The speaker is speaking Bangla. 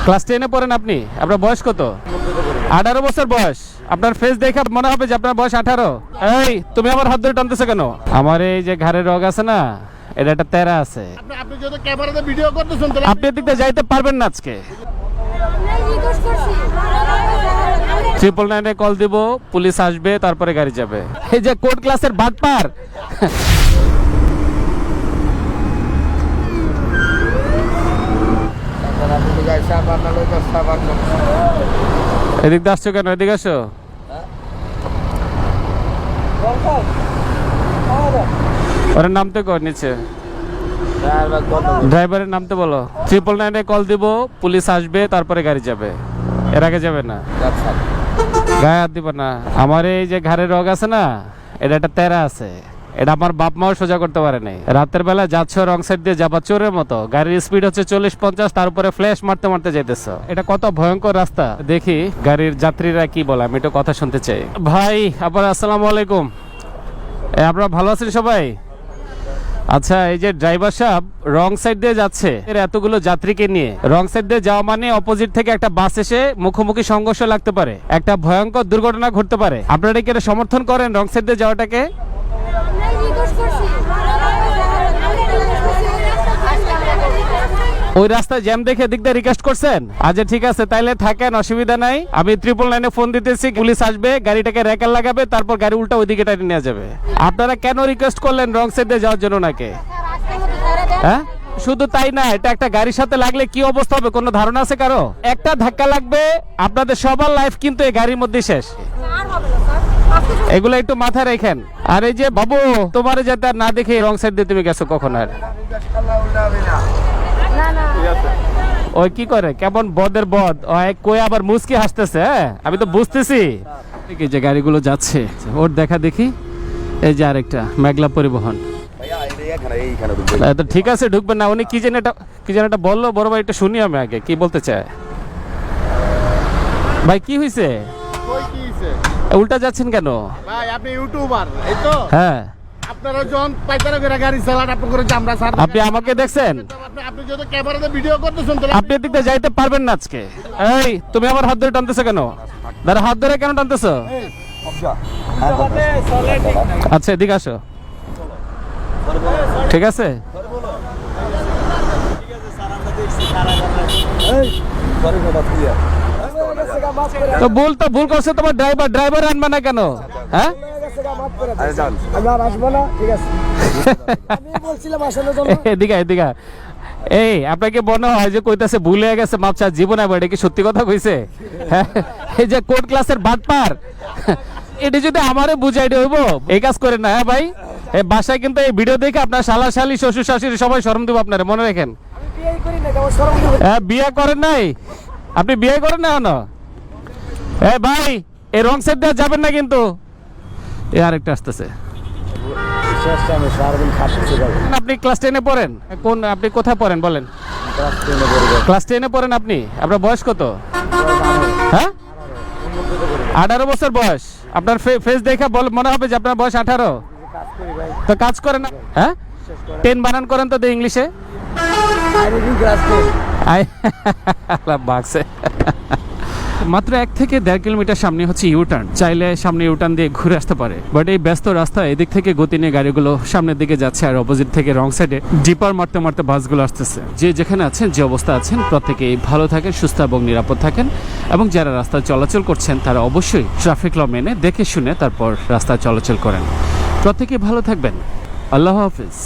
ক্লাস 10-এ পড়েন আপনি? আপনার বয়স কত? 18 বছর বয়স। আপনার ফেস দেখে মনে হবে যে আপনার বয়স 18। এই তুমি আমার হাত ধরে টানতেছো কেন? আমার এই যে ঘাড়ের রগ আছে না, এটা একটা তেরা আছে। আপনি যদি ক্যামেরাতে ভিডিও করতেছেন তাহলে আপনি এদিকে যাইতে পারবেন না আজকে। 999-এ কল দিব, পুলিশ আসবে, তারপরে গাড়ি যাবে। এই যে কোর্ট ক্লাসের বাটপার। এদিক দিয়ে আসছো কেন? এদিকে আসো। ওর নামতে কর নিচে, ড্রাইভারের নামতে বলো। 999-এ কল দিব, পুলিশ আসবে, তারপরে গাড়ি যাবে। এর আগে যাবে না। গায়ে হাত দিব না। আমার এই যে ঘাড়ের রগ আছে না, এটা একটা তেরা আছে। এটা আমার বাপ মাও সোজা করতে পারে নাই। রাতের বেলা যাচ্ছ রং সাইড দিয়ে যাবা চোরের মতো, গাড়ির স্পিড হচ্ছে 40-50, তার উপরে ফ্ল্যাশ মারতে মারতে যাইতেছ। এটা কত ভয়ঙ্কর রাস্তা। দেখি গাড়ির যাত্রীরা কি বলে, আমি একটু কথা শুনতে চাই। ভাই আবার আসসালামু আলাইকুম। আপনারা ভালো আছেন সবাই? আচ্ছা, এই যে ড্রাইভার সাহেব রং সাইড দিয়ে যাচ্ছে, এর এতগুলো যাত্রীকে নিয়ে রং সাইড দিয়ে যাওয়া মানে অপোজিট থেকে একটা বাস এসে মুখোমুখি সংঘর্ষ লাগতে পারে, একটা ভয়ঙ্কর দুর্ঘটনা ঘটতে পারে। আপনারা কি এটা সমর্থন করেন রং সাইড দিয়ে যাওয়াটাকে? ওই রাস্তায় জ্যাম দেখে দিক দিয়ে রিকোয়েস্ট করছেন? আচ্ছা ঠিক আছে, তাইলে থাকেন, অসুবিধা নাই। আমি 999-এ ফোন দিতেছি, পুলিশ আসবে, গাড়িটাকে র্যাকেল লাগাবে, তারপর গাড়ি উল্টা ওইদিকে টাইনে নিয়ে যাবে। আপনারা কেন রিকোয়েস্ট করলেন রং সাইডে যাওয়ার জন্য নাকি? হ্যাঁ, শুধু তাই না, এটা একটা গাড়ির সাথে লাগলে কি অবস্থা হবে কোনো ধারণা আছে কারো? একটা ধাক্কা লাগবে, আপনাদের সবার লাইফ কিন্তু এই গাড়ির মধ্যে শেষ। এগুলো একটু মাথায় রাখেন। আর এই যে বাবু, তোমার যাতে না দেখে রং সাইড দিয়ে তুমি গেছো কখন? আর ওই কি করে, কেমন বদের বদ, কই আবার মুস্কি হাসতেছে। আমি তো বুঝতেছি এই যে গাড়িগুলো যাচ্ছে, ওর দেখা দেখি। এই যে আরেকটা মেঘলা পরিবহন। তো ঠিক আছে, ঢুকবেন না। উনি কি যেন এটা বললো, বড় ভাই একটু শুনি আমি আগে কি বলতে চায়। ভাই কি হয়েছে? উল্টা যাচ্ছেন কেন ভাই? আপনি ইউটিউবার, এই তো? হ্যাঁ। আপনারা যখন পাইতারা করে গাড়ি চালান, আপনি করে জামরা স্যার। আপনি আমাকে দেখছেন? আপনি যদি ক্যামেরাতে ভিডিও করতেছেন তাহলে আপনি এদিকে যাইতে পারবেন না আজকে। এই তুমি আমার হাত ধরে টানতেছো কেন? দাদা হাত ধরে কেন টানতেছো? আচ্ছা এদিকে আসো। ঠিক আছে, তো ভুল করছে তোমার ড্রাইভার আনবে না কেন? হ্যাঁ, এদিকে এদিকে। এই আপনাকে মনে হয় যে কইতাছে ভুলে গেছে, মাপচা জীবনে এটা কি সত্যি কথা কইছে? হ্যাঁ, এই যে কোর্ট ক্লাসের বাটপার, এটা যদি আমারে বুঝাই হইব, এই কাজ করে না। হ্যাঁ ভাই, এই বাসায় কিন্তু এই ভিডিও দেখে আপনার শালা শালি শ্বশুর শাশুড়ি সবাই শরম দিব আপনারে, মনে রাখেন। হ্যাঁ, বিয়ে করেন নাই আপনি? বিয়ে করেন না এখনো? এই ভাই, এই রং সাইড দিয়ে যাবেন না কিন্তু। এই আরেকটা আসতেছে। আপনি ক্লাস 10-এ পড়েন? আপনি কোথায় পড়েন বলেন? ক্লাস 10-এ পড়েন আপনি? আপনার বয়স কত? হ্যাঁ, 18 বছর বয়স। আপনার ফেস দেখে মনে হবে যে আপনার বয়স 18। তো কাজ করেন? হ্যাঁ, 10 বানান করেন তো ইংলিশে। মাত্র 1 থেকে 1.5 কিলোমিটার সামনে হচ্ছে ইউটার্ন। চাইলে সামনে ইউটার্ন দিয়ে ঘুরে আসতে পারে, বাট এই ব্যস্ত রাস্তায় এদিক থেকে গতি নিয়ে গাড়িগুলো সামনের দিকে যাচ্ছে, আর অপোজিট থেকে রং সাইডে ডিপার মারতে মারতে বাসগুলো আসতেছে। যে যেখানে আছেন, যে অবস্থা আছেন, প্রত্যেকেই ভালো থাকেন, সুস্থ এবং নিরাপদ থাকেন। এবং যারা রাস্তায় চলাচল করছেন তারা অবশ্যই ট্রাফিক ল মেনে দেখে শুনে তারপর রাস্তায় চলাচল করেন। প্রত্যেকেই ভালো থাকবেন। আল্লাহ হাফিজ।